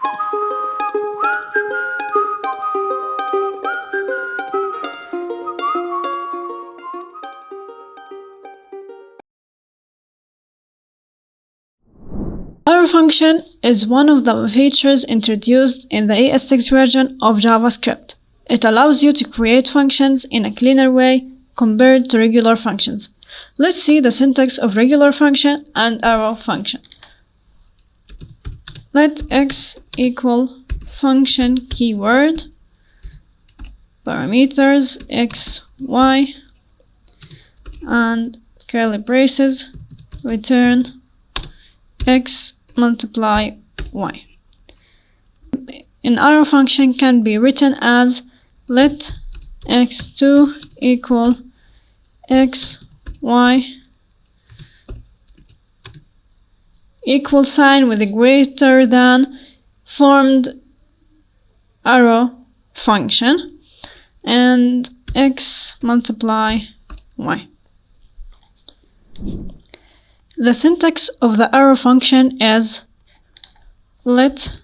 Arrow function is one of the features introduced in the ES6 version of JavaScript. It allows you to create functions in a cleaner way compared to regular functions. Let's see the syntax of regular function and arrow function. Let x equal function keyword, parameters x, y, and curly braces, return x multiply y. An arrow function can be written as let x2 equal x, y, equal sign with a greater than formed arrow function, and x multiply y. The syntax of the arrow function is let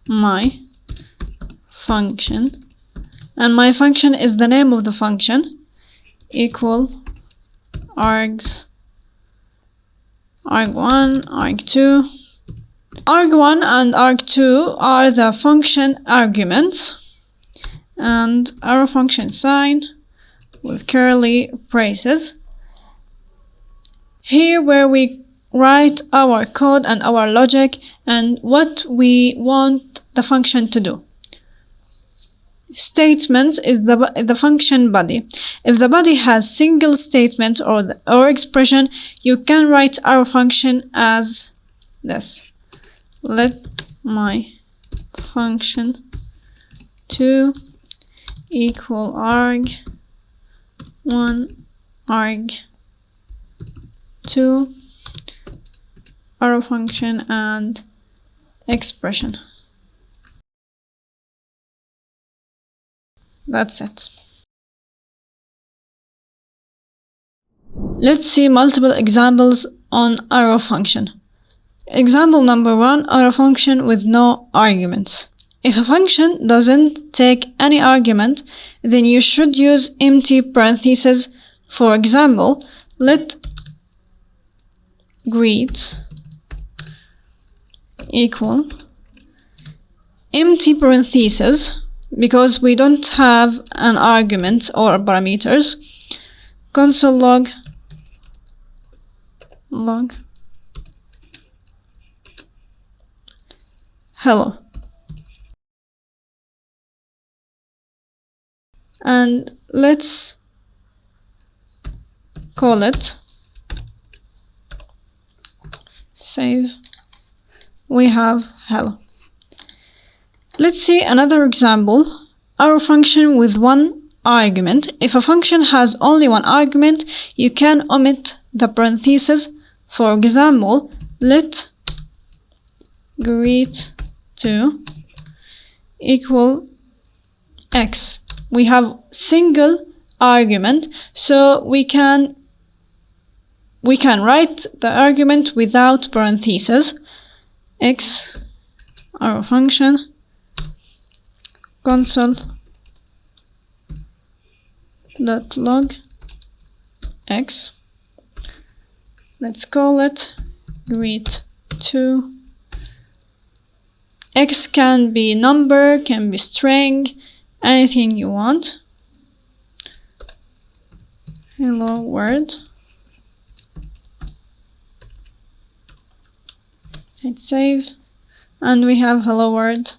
my function, and my function is the name of the function, equal args arg1, arg2. Arg1 and arg2 are the function arguments, and arrow function sign with curly braces. Here where we write our code and our logic and what we want the function to do. Statement is the function body. If the body has single statement or expression, you can write our function as this. Let my function 2 equal arg1 arg2 arrow function and expression. That's it. Let's see multiple examples on arrow function. Example number 1, arrow function with no arguments. If a function doesn't take any argument, then you should use empty parentheses. For example, let greet equal empty parentheses, because we don't have an argument or parameters, console log hello, and let's call it, save, we have hello. Let's see another example, arrow function with one argument. If a function has only one argument, you can omit the parentheses. For example, let greet2 equal x. We have single argument, so we can write the argument without parentheses. X arrow function console.log x. Let's call it greet2. X can be number, can be string, anything you want. Hello world. Hit save, and we have hello world.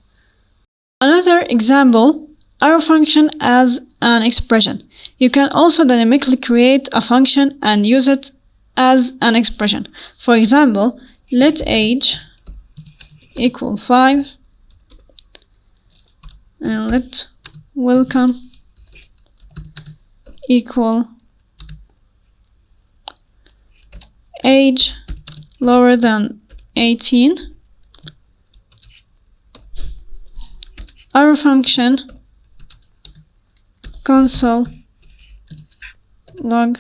Another example, arrow function as an expression. You can also dynamically create a function and use it as an expression. For example, let age equal 5, and let welcome equal age lower than 18. Arrow function console log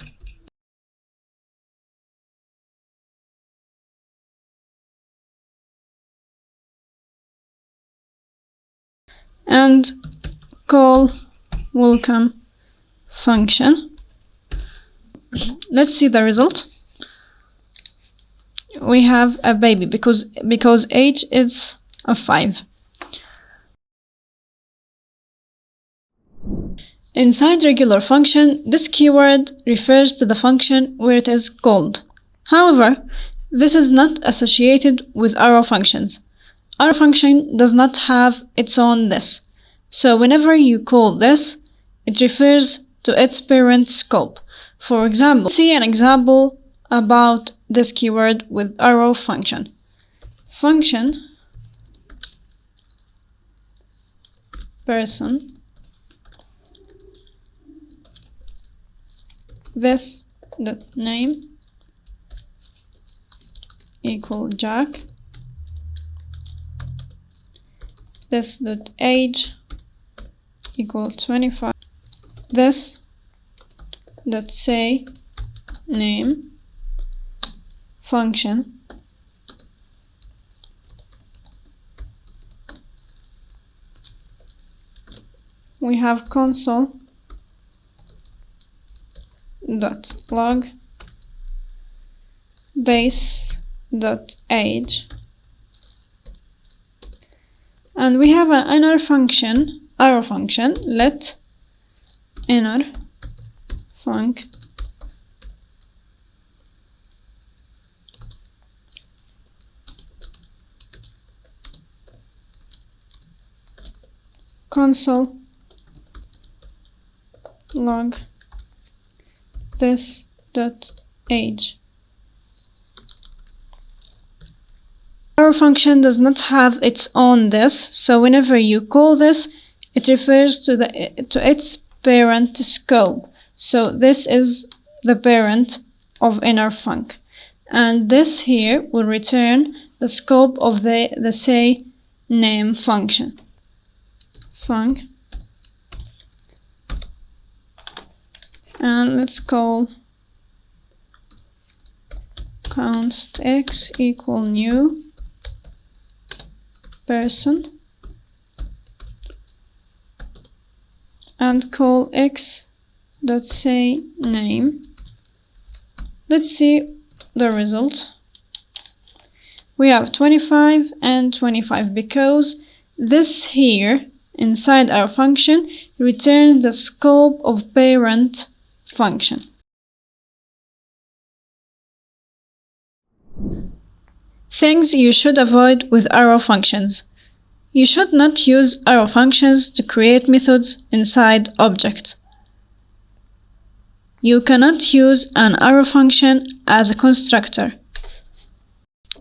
and call welcome function. Let's see the result. We have a baby because age is 5. Inside regular function, this keyword refers to the function where it is called. However, this is not associated with arrow functions. Arrow function does not have its own this. So whenever you call this, it refers to its parent scope. For example, see an example about this keyword with arrow function. Function person this the name equal Jack, this dot age equal 25, this dot say name function we have console dot log days dot age, and we have an inner function, arrow function, let inner func console log this dot age. Arrow function does not have its own this, so whenever you call this, it refers to its parent scope. So this is the parent of inner func, and this here will return the scope of the say name function. Func, and let's call const x equal new person and call x dot say name. Let's see the result. We have 25 and 25 because this here inside our function returns the scope of parent function. Things you should avoid with arrow functions. You should not use arrow functions to create methods inside objects. You cannot use an arrow function as a constructor.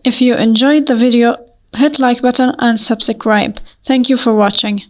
If you enjoyed the video, hit like button and subscribe. Thank you for watching.